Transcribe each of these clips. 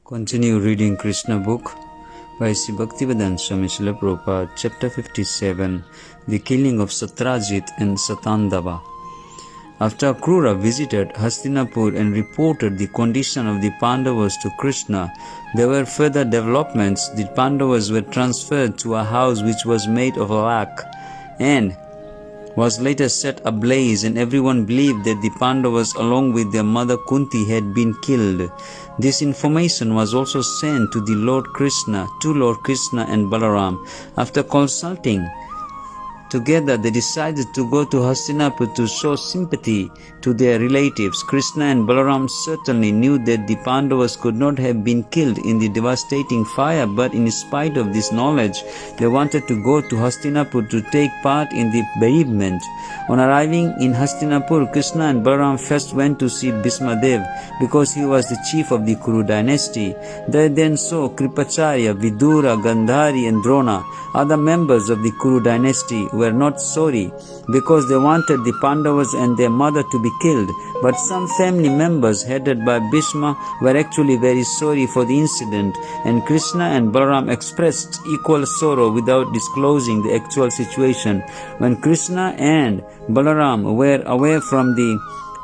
Continue reading Krishna book by Sri Bhaktivedanta Swami Srila Prabhupada, chapter 57, The Killing of Satrajit and Satandava. After Akrura visited Hastinapur and reported the condition of the Pandavas to Krishna, there were further developments. The Pandavas were transferred to a house which was made of lac and was later set ablaze, and everyone believed that the Pandavas along with their mother Kunti had been killed. This information was also sent to Lord Krishna and Balaram. After consulting together, they decided to go to Hastinapur to show sympathy to their relatives. Krishna and Balaram certainly knew that the Pandavas could not have been killed in the devastating fire, but in spite of this knowledge, they wanted to go to Hastinapur to take part in the bereavement. On arriving in Hastinapur, Krishna and Balaram first went to see Bhismadev because he was the chief of the Kuru dynasty. They then saw Kripacharya, Vidura, Gandhari and Drona. Other members of the Kuru dynasty were not sorry because they wanted the Pandavas and their mother to be killed, but some family members headed by Bhishma were actually very sorry for the incident, and Krishna and Balaram expressed equal sorrow without disclosing the actual situation. When Krishna and Balaram were away from the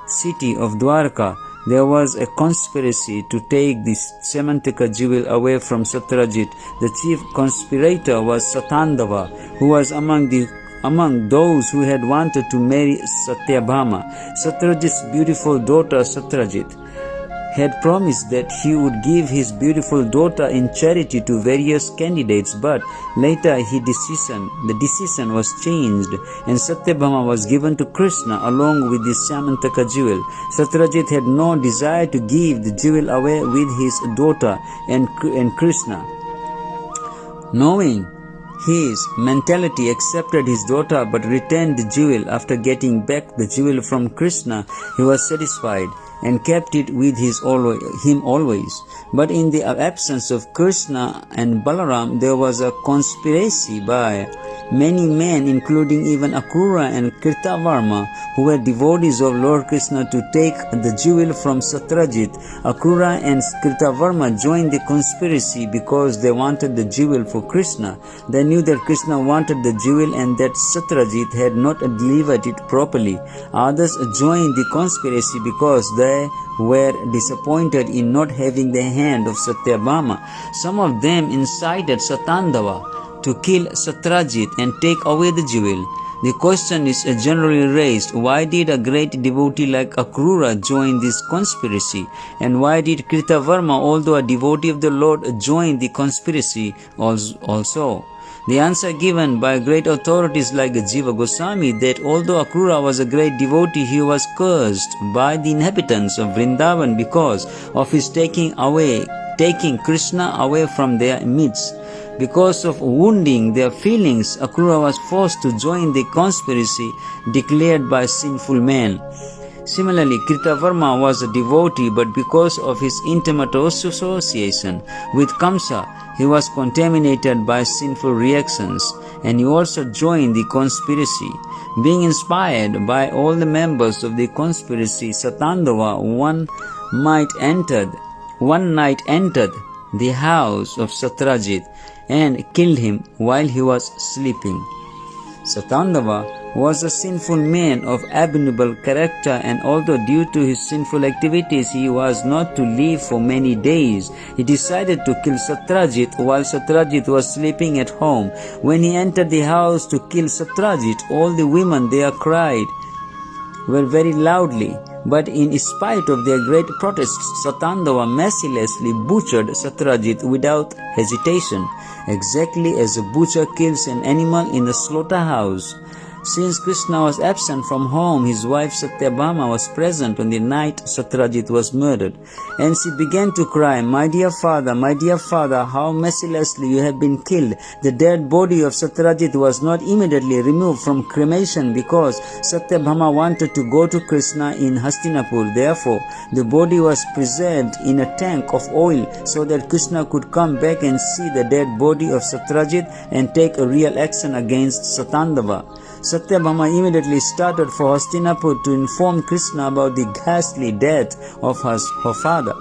city of Dwarka, there was a conspiracy to take the Samantaka jewel away from Satrajit. The chief conspirator was Satandava, who was among those who had wanted to marry Satyabhama. Satrajit's beautiful daughter Satrajit had promised that he would give his beautiful daughter in charity to various candidates, but later the decision was changed and Satyabhama was given to Krishna along with the Samantaka jewel. Satrajit had no desire to give the jewel away with his daughter, and Krishna, knowing his mentality, accepted his daughter but returned the jewel. After getting back the jewel from Krishna, he was satisfied and kept it with him always. But in the absence of Krishna and Balaram, there was a conspiracy by many men, including even Akrura and Kritavarma, who were devotees of Lord Krishna, to take the jewel from Satrajit. Akrura and Kritavarma joined the conspiracy because they wanted the jewel for Krishna. They knew that Krishna wanted the jewel and that Satrajit had not delivered it properly. Others joined the conspiracy because they were disappointed in not having the hand of Satyabhama. Some of them incited Satandava to kill Satrajit and take away the jewel. The question is generally raised, why did a great devotee like Akrura join this conspiracy? And why did Kritavarma, although a devotee of the Lord, join the conspiracy also? The answer given by great authorities like Jiva Goswami that although Akrura was a great devotee, he was cursed by the inhabitants of Vrindavan because of his taking Krishna away from their midst. Because of wounding their feelings, Akrura was forced to join the conspiracy declared by sinful men. Similarly, Kritavarma was a devotee, but because of his intimate association with Kamsa, he was contaminated by sinful reactions, and he also joined the conspiracy. Being inspired by all the members of the conspiracy, Satandava one night entered the house of Satrajit and killed him while he was sleeping. Satandava was a sinful man of abominable character, and although due to his sinful activities he was not to live for many days, he decided to kill Satrajit while Satrajit was sleeping at home. When he entered the house to kill Satrajit, all the women there cried very loudly. But in spite of their great protests, Satandava mercilessly butchered Satrajit without hesitation, exactly as a butcher kills an animal in a slaughterhouse. Since Krishna was absent from home, his wife Satyabhama was present on the night Satrajit was murdered, and she began to cry, my dear father, how mercilessly you have been killed." The dead body of Satrajit was not immediately removed from cremation because Satyabhama wanted to go to Krishna in Hastinapur. Therefore, the body was preserved in a tank of oil so that Krishna could come back and see the dead body of Satrajit and take a real action against Satandava. Satyabhama immediately started for Hastinapur to inform Krishna about the ghastly death of her father.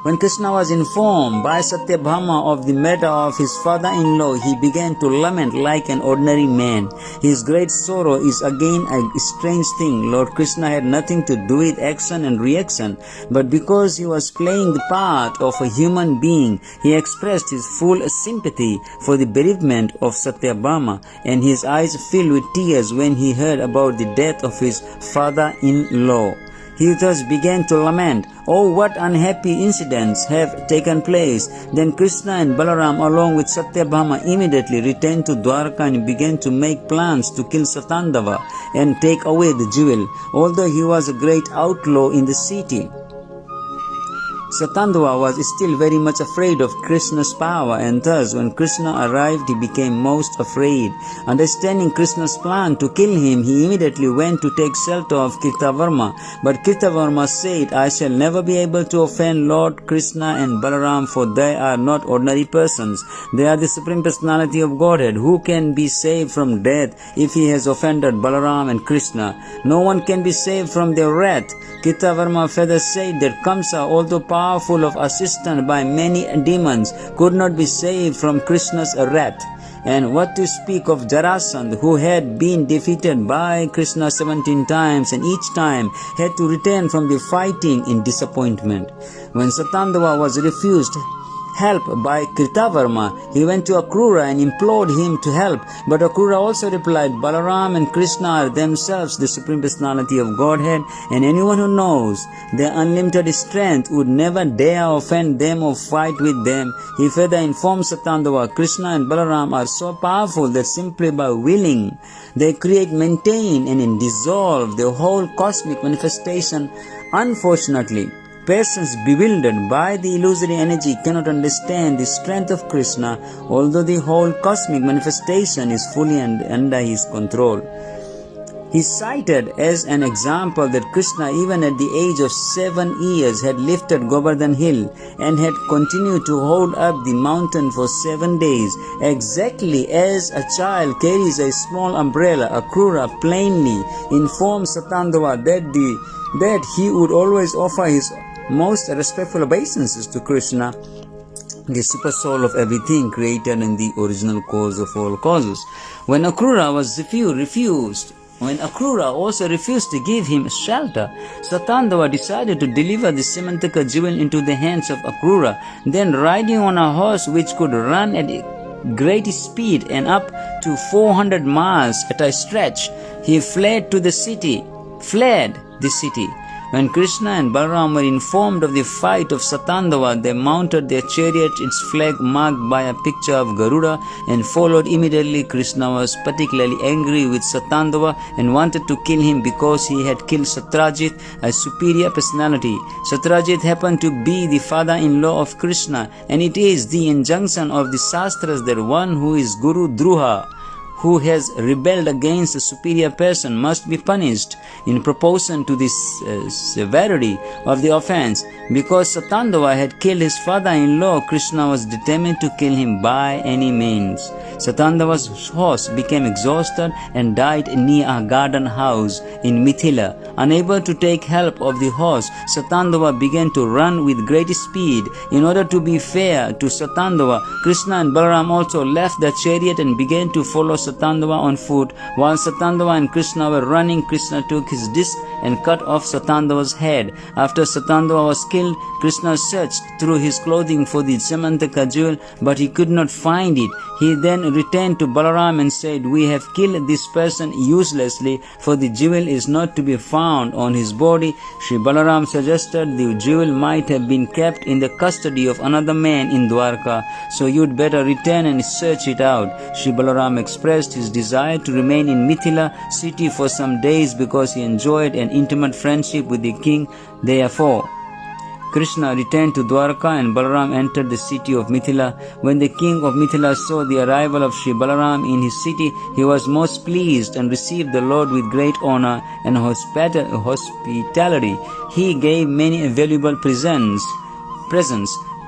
When Krishna was informed by Satyabhama of the matter of his father-in-law, he began to lament like an ordinary man. His great sorrow is again a strange thing. Lord Krishna had nothing to do with action and reaction, but because he was playing the part of a human being, he expressed his full sympathy for the bereavement of Satyabhama, and his eyes filled with tears when he heard about the death of his father-in-law. He thus began to lament, "Oh, what unhappy incidents have taken place." Then Krishna and Balaram along with Satyabhama immediately returned to Dwarka and began to make plans to kill Satandava and take away the jewel, although he was a great outlaw in the city. Satandava was still very much afraid of Krishna's power, and thus when Krishna arrived he became most afraid. Understanding Krishna's plan to kill him, he immediately went to take shelter of Kirtavarma. But Kirtavarma said, "I shall never be able to offend Lord Krishna and Balaram, for they are not ordinary persons. They are the Supreme Personality of Godhead. Who can be saved from death if he has offended Balaram and Krishna? No one can be saved from their wrath." Kirtavarma further said that Kamsa, although powerful of assistant by many demons, could not be saved from Krishna's wrath. And what to speak of Jarasandha, who had been defeated by Krishna 17 times and each time had to return from the fighting in disappointment. When Satandava was refused help by Kirtavarma, he went to Akrura and implored him to help. But Akrura also replied, "Balaram and Krishna are themselves the Supreme Personality of Godhead, and anyone who knows their unlimited strength would never dare offend them or fight with them." He further informed Satandava, "Krishna and Balaram are so powerful that simply by willing, they create, maintain, and dissolve the whole cosmic manifestation. Unfortunately, persons bewildered by the illusory energy cannot understand the strength of Krishna, although the whole cosmic manifestation is fully under his control." He cited as an example that Krishna, even at the age of 7 years, had lifted Govardhan hill and had continued to hold up the mountain for 7 days. Exactly as a child carries a small umbrella, Akrura plainly informed Satandava that he would always offer his most respectful obeisances to Krishna, the super soul of everything created and the original cause of all causes. When Akrura also refused to give him shelter, Satandava decided to deliver the Simantaka jewel into the hands of Akrura. Then, riding on a horse which could run at great speed and up to 400 miles at a stretch, he fled the city. When Krishna and Balaram were informed of the fight of Satandava, they mounted their chariot, its flag marked by a picture of Garuda, and followed immediately. Krishna was particularly angry with Satandava and wanted to kill him because he had killed Satrajit, a superior personality. Satrajit happened to be the father-in-law of Krishna, and it is the injunction of the Shastras that one who is Guru Druha, who has rebelled against a superior person, must be punished in proportion to the severity of the offense. Because Satandava had killed his father-in-law, Krishna was determined to kill him by any means. Satandava's horse became exhausted and died near a garden house in Mithila. Unable to take help of the horse, Satandava began to run with great speed. In order to be fair to Satandava, Krishna and Balaram also left the chariot and began to follow Satandava on foot. While Satandava and Krishna were running, Krishna took his disc and cut off Satandava's head. After Satandava was killed, Krishna searched through his clothing for the Samantaka jewel, but he could not find it. He then returned to Balaram and said, "We have killed this person uselessly, for the jewel is not to be found on his body." Sri Balaram suggested the jewel might have been kept in the custody of another man in Dwarka, so you'd better return and search it out. Sri Balaram expressed his desire to remain in Mithila city for some days because he enjoyed an intimate friendship with the king. Therefore, Krishna returned to Dwarka and Balaram entered the city of Mithila. When the king of Mithila saw the arrival of Sri Balaram in his city, he was most pleased and received the Lord with great honor and hospitality. He gave many valuable presents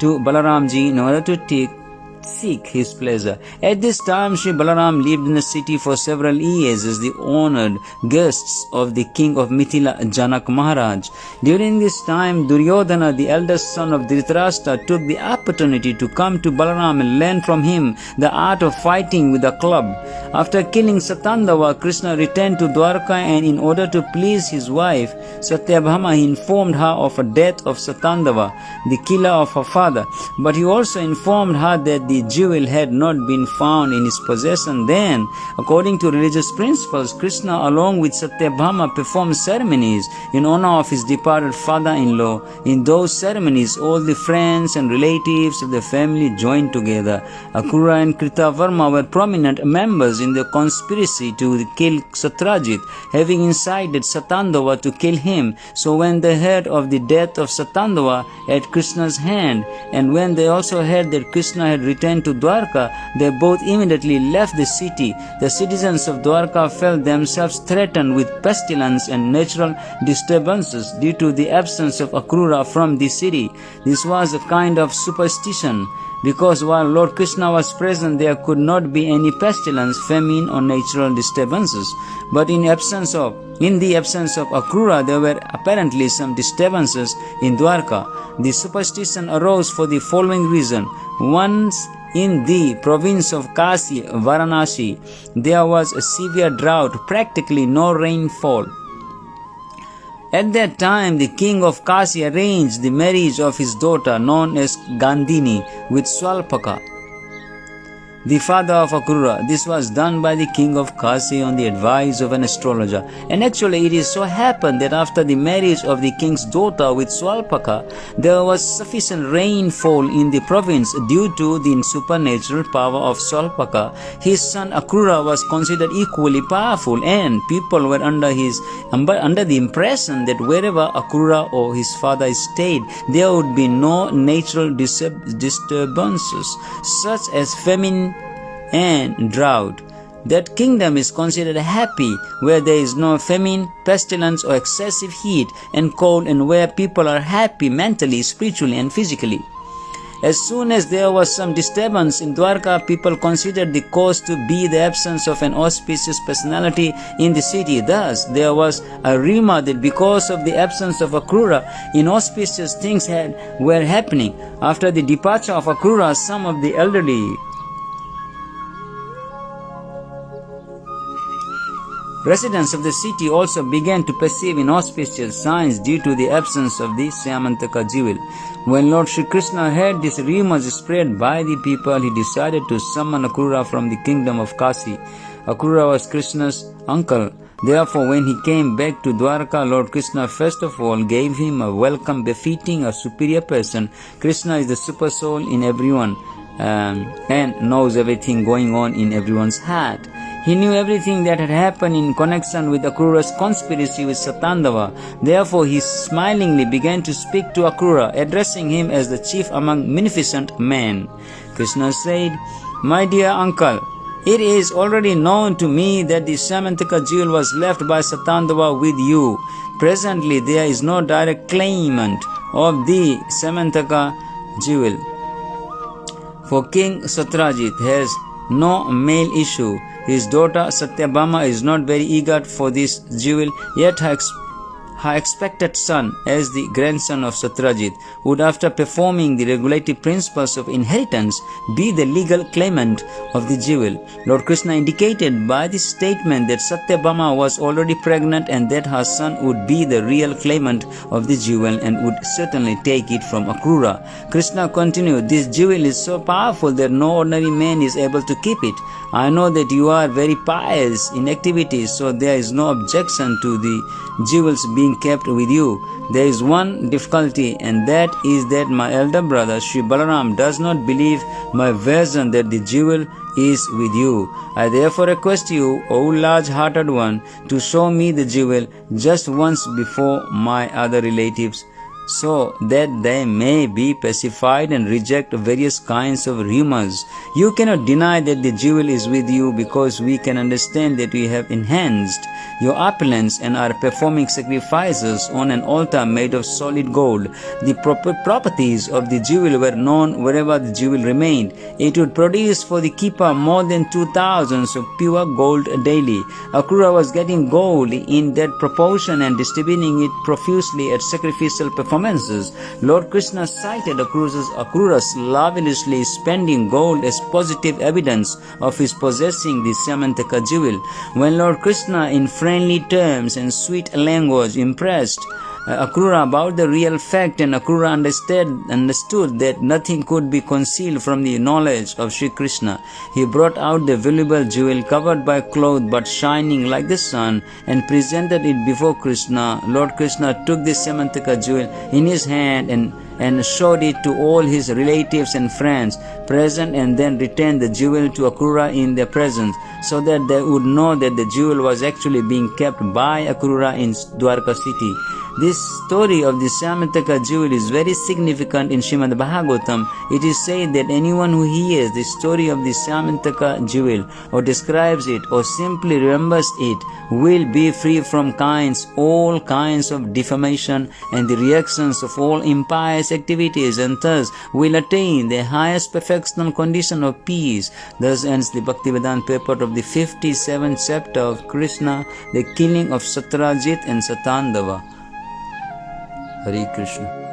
to Balaramji in order to seek his pleasure. At this time, Sri Balaram lived in the city for several years as the honored guests of the king of Mithila, Janak Maharaj. During this time, Duryodhana, the eldest son of Dhritarashtra, took the opportunity to come to Balaram and learn from him the art of fighting with a club. After killing Satandava, Krishna returned to Dwarka, and in order to please his wife, Satyabhama, he informed her of the death of Satandava, the killer of her father. But he also informed her that the jewel had not been found in his possession. Then, according to religious principles, Krishna along with Satyabhama performed ceremonies in honor of his departed father-in-law. In those ceremonies, all the friends and relatives of the family joined together. Akrura and Kritavarma were prominent members in the conspiracy to kill Satrajit, having incited Satandava to kill him. So when they heard of the death of Satandava at Krishna's hand, and when they also heard that Krishna had returned to Dwarka, they both immediately left the city. The citizens of Dwarka felt themselves threatened with pestilence and natural disturbances due to the absence of Akrura from the city. This was a kind of superstition, because while Lord Krishna was present, there could not be any pestilence, famine, or natural disturbances. But in the absence of Akrura, there were apparently some disturbances in Dwarka. The superstition arose for the following reason. Once in the province of Kasi, Varanasi, there was a severe drought, practically no rainfall. At that time, the king of Kasi arranged the marriage of his daughter, known as Gandhini, with Swalpaka, the father of Akrura. This was done by the king of Kasi on the advice of an astrologer. And actually it is so happened that after the marriage of the king's daughter with Swalpaka, there was sufficient rainfall in the province due to the supernatural power of Swalpaka. His son Akrura was considered equally powerful, and people were under the impression that wherever Akrura or his father stayed, there would be no natural disturbances, such as famine and drought. That kingdom is considered happy where there is no famine, pestilence, or excessive heat and cold, and where people are happy mentally, spiritually, and physically. As soon as there was some disturbance in Dwarka, people considered the cause to be the absence of an auspicious personality in the city. Thus, there was a rumor that because of the absence of Akrura, inauspicious things were happening. After the departure of Akrura, some of the elderly residents of the city also began to perceive inauspicious signs due to the absence of the Syamantaka jewel. When Lord Sri Krishna heard these rumors spread by the people, he decided to summon Akrura from the kingdom of Kasi. Akrura was Krishna's uncle. Therefore, when he came back to Dwarka, Lord Krishna first of all gave him a welcome befitting a superior person. Krishna is the super soul in everyone and knows everything going on in everyone's heart. He knew everything that had happened in connection with Akrura's conspiracy with Satandava. Therefore, he smilingly began to speak to Akrura, addressing him as the chief among munificent men. Krishna said, "My dear uncle, it is already known to me that the Samantaka jewel was left by Satandava with you. Presently, there is no direct claimant of the Samantaka jewel, for King Satrajit has no male issue. His daughter Satyabhama is not very eager for this jewel, yet her expected son, as the grandson of Satrajit, would, after performing the regulative principles of inheritance, be the legal claimant of the jewel." Lord Krishna indicated by this statement that Satyabhama was already pregnant and that her son would be the real claimant of the jewel and would certainly take it from Akrura. Krishna continued, "This jewel is so powerful that no ordinary man is able to keep it. I know that you are very pious in activities, so there is no objection to the jewels being kept with you. There is one difficulty, and that is that my elder brother Sri Balaram does not believe my version that the jewel is with you. I therefore request you, O large-hearted one, to show me the jewel just once before my other relatives so that they may be pacified and reject various kinds of rumors. You cannot deny that the jewel is with you, because we can understand that we have enhanced your opulence and are performing sacrifices on an altar made of solid gold. The properties of the jewel were known wherever the jewel remained. It would produce for the keeper more than 2,000 of pure gold daily. Akrura was getting gold in that proportion and distributing it profusely at sacrificial performances. Lord Krishna cited Akrura's lavishly spending gold as positive evidence of his possessing the Samantaka jewel. When Lord Krishna, in friendly terms and sweet language, impressed Akrura about the real fact, and Akrura understood that nothing could be concealed from the knowledge of Sri Krishna, he brought out the valuable jewel covered by cloth but shining like the sun and presented it before Krishna. Lord Krishna took the Samantaka jewel in his hand and showed it to all his relatives and friends present, and then returned the jewel to Akrura in their presence, so that they would know that the jewel was actually being kept by Akrura in Dwarka city. This story of the Samantaka jewel is very significant in Srimad Bhagavatam. It is said that anyone who hears the story of the Samantaka jewel, or describes it, or simply remembers it, will be free from all kinds of defamation and the reactions of all impious activities, and thus will attain the highest perfectional condition of peace. Thus ends the Bhaktivedanta purport of the 57th chapter of Krishna, the killing of Satrajit and Satandava. Hare Krishna.